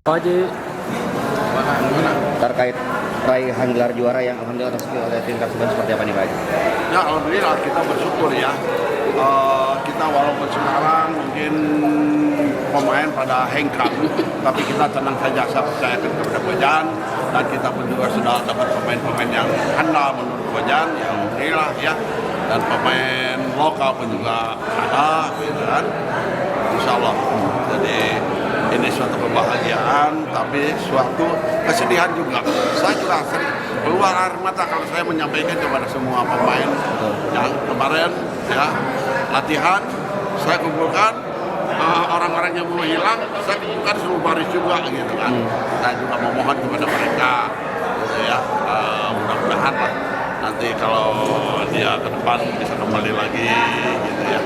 Pak Haji, terkait raihan gelar juara yang alhamdulillah resmi oleh tim Karsiban seperti apa nih Pak Haji? Ya alhamdulillah kita bersyukur ya. Kita walaupun sekarang mungkin pemain pada hengkang, tapi kita tenang saja, saya percayakan kepada Bojan, dan kita pun juga sudah dapat pemain-pemain yang handal menurut Bojan, ya alhamdulillah ya. Dan pemain lokal pun juga ada, gitu kan. Insya Allah. Jadi ini suatu kebahagiaan, tapi suatu kesedihan juga. Saya juga sering keluar air mata kalau saya menyampaikan kepada semua pemain yang kemarin ya latihan, saya kumpulkan orang-orang yang mau hilang, saya kumpulkan seluruh baris juga gitu kan. Saya juga memohon kepada mereka, gitu ya, mudah-mudahan lah nanti kalau dia ke depan bisa kembali lagi, gitu ya.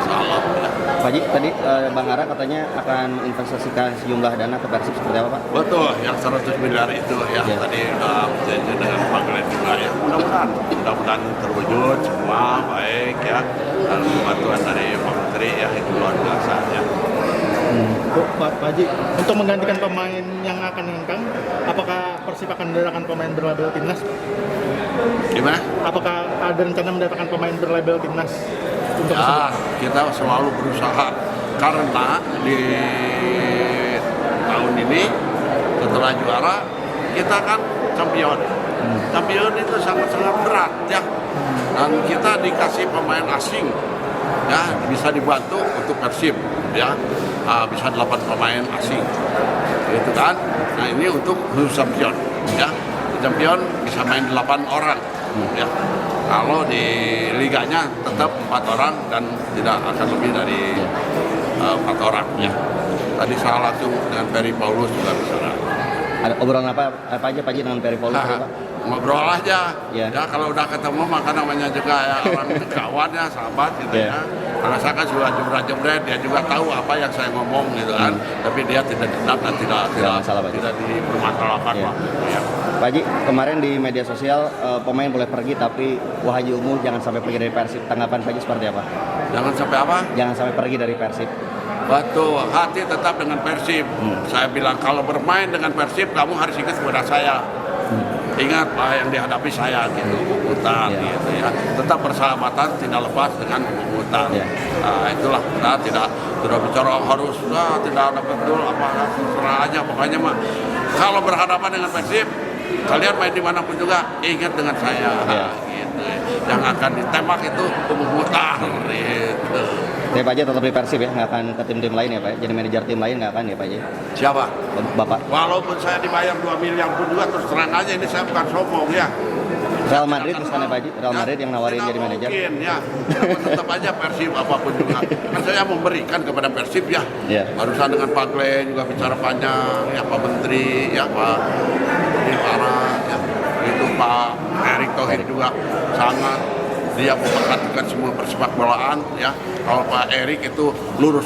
Insya Allah. Ya. Pak Haji, tadi Bang Ara katanya akan investasikan sejumlah dana ke Persib seperti apa Pak? Betul, yang 100 miliar itu ya, tadi udah berjanji dengan Pak Glenn juga ya. Mudah-mudahan terwujud semua baik ya, dan bantuan dari Pak Menteri ya itu luar biasa ya. Pak Haji, untuk menggantikan pemain yang akan hengkang, apakah Persib akan mendatangkan pemain berlabel timnas? Gimana? Apakah ada rencana mendatangkan pemain berlabel timnas? Untuk Ya, kita selalu berusaha karena di tahun ini setelah juara kita kan champion. Champion itu sangat-sangat berat ya. Dan kita dikasih pemain asing ya, bisa dibantu untuk Persib ya. Bisa 8 pemain asing. Gitu kan. Nah, ini untuk khusus champion ya. Champion bisa main 8 orang ya. Kalau di liganya tetap 4 orang dan tidak akan lebih dari 4 orang ya. Tadi saya langsung dengan Ferry Paulus juga bicara. Ada obrolan apa aja Pak Haji dengan Ferry Paulus Pak? Ngobrol aja ya. Ya, kalau udah ketemu maka namanya juga ya orang kawan ya, sahabat gitu ya. Karena saya kan sudah jebret, dia juga tahu apa yang saya ngomong gitu kan. Tapi dia tidak dendam dan tidak dipermasalahkan lah. Ya. Pak Haji, kemarin di media sosial pemain boleh pergi tapi Wah Haji Umuh jangan sampai pergi dari Persib. Tanggapan Pak Haji seperti apa? Jangan sampai apa? Jangan sampai pergi dari Persib. Betul, hati tetap dengan Persib. Saya bilang kalau bermain dengan Persib kamu harus ingat kepada saya. Ingat apa yang dihadapi saya gitu, Pungutan gitu ya. Tetap bersahabatan, tidak lepas dengan Pungutan. Nah, itulah kita tidak bicara harus tidak ada betul apa terserah aja pokoknya mah. Kalau berhadapan dengan Persib, kalian main dimanapun juga ingat dengan saya. Gitu. Yang akan ditembak itu Pungutan gitu. Tapi Pak Haji tetap di Persib ya, nggak akan ke tim-tim lain ya Pak? Jadi manajer tim lain nggak akan ya Pak Haji? Siapa? Bapak. Walaupun saya dibayar 2 miliar pun juga terus terang aja ini saya bukan sombong ya. Real Madrid misalnya Pak Haji, Real Madrid yang nawarin jadi manajer. Mungkin ya, tetap aja Persib apapun juga. Kan saya memberikan kepada Persib ya. Barusan dengan Pak Glenn juga bicara panjang, ya Pak Menteri, ya Pak Ara, ya itu Pak Erick Thohir juga sangat dia memperhatikan semua persepak bolaan ya. Kalau Pak Erick itu lurus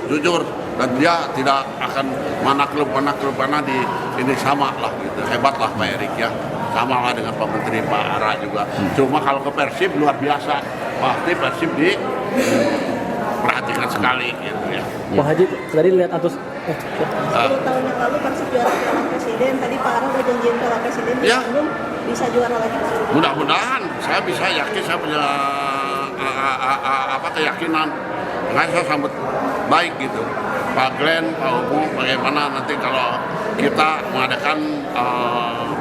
jujur dan dia tidak akan mana klub mana di ini sama lah gitu, hebat lah Pak Erick ya, sama lah dengan Pak Menteri Pak Ara juga. Cuma kalau ke Persib luar biasa, pasti Persib diperhatikan sekali gitu ya. Pak Haji, tadi lihat antus 10 tahun yang lalu Persib juara Piala Presiden, tadi Pak Ara udah janjiin Piala Presiden di Bandung, bisa juara lagi. Mudah-mudahan, saya bisa yakin, saya punya keyakinan, makanya saya sambut baik gitu. Pak Glenn, Pak Umu, bagaimana nanti kalau kita mengadakan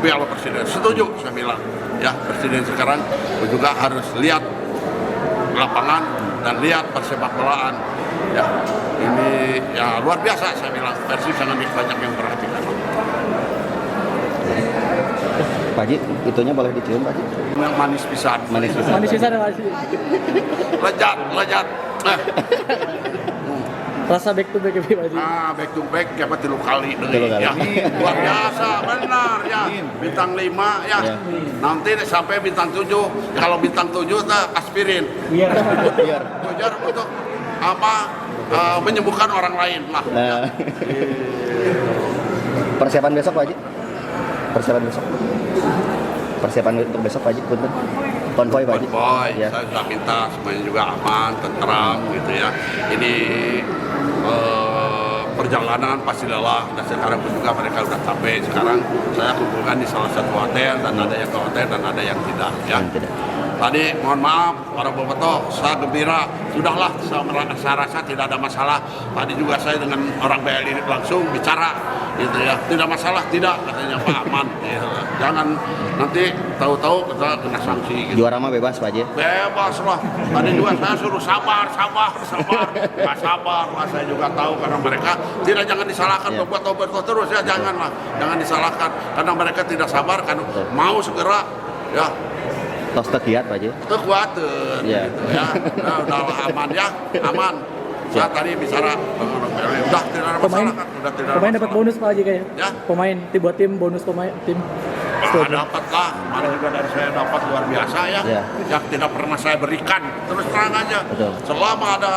Piala Presiden? Setuju, saya bilang. Ya, Presiden sekarang juga harus lihat lapangan dan lihat persepak bolaan. Ya, ini ya luar biasa saya bilang. Persib sangat banyak yang perhatikan. Pak Haji, itunya boleh dicium Pak Haji? Manis pisan. Manis pisan Pak Haji. Lejat. Rasa back to back ya Pak Haji. Back to back dapat 3 kali ya. Luar biasa, benar ya. Bintang 5 ya. Nanti sampai bintang 7. Kalau bintang 7 aspirin. Biar untuk apa? Menyembuhkan orang lain lah. Persiapan besok Pak Haji? Persiapan untuk besok Pak Haji, punten. Konvoy Pak Haji. Ya. Saya sudah minta semuanya juga aman, tentram gitu ya. Ini perjalanan pasti lelah, dan sekarang pun juga mereka udah capek. Sekarang saya kumpulkan di salah satu hotel, dan ada yang ke hotel dan ada yang tidak. Ya. Tadi mohon maaf para bobotoh, saya gembira, sudahlah saya rasa tidak ada masalah. Tadi juga saya dengan orang BLI langsung bicara, gitu ya, tidak masalah, tidak katanya Pak Aman. Gitu. Jangan nanti tahu-tahu kita kena sanksi. Gitu. Juara mah bebas Pak Haji. Bebas lah. Tadi juga saya suruh sabar. Nggak sabar lah, saya juga tahu karena mereka jangan disalahkan obat-obat terus ya, janganlah, jangan disalahkan karena mereka tidak sabar kan mau segera ya. Tos tekiat Pak Haji. Kekuatan gitu ya. Nah, udah aman ya, aman. Saya tadi bicara udah tidak ada masalah kan, udah tidak ada Pemain dapat masalah. bonus Pak Haji kayak. Ya. Pemain buat tim bonus pemain tim. Dapat lah, kemarin juga dari saya dapat luar biasa ya, yang tidak pernah saya berikan, terus terang aja. Betul. Selama ada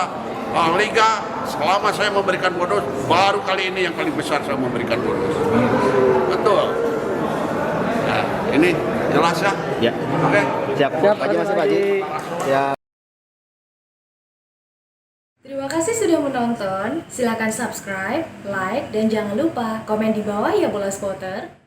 liga, selama saya memberikan bonus, baru kali ini yang paling besar saya memberikan bonus. Betul. Nah, ini jelas ya? Ya. Oke. Siap. Pak Haji masih Pak Haji. Ya. Terima kasih sudah menonton. Silakan subscribe, like, dan jangan lupa komen di bawah ya Bola Spotter.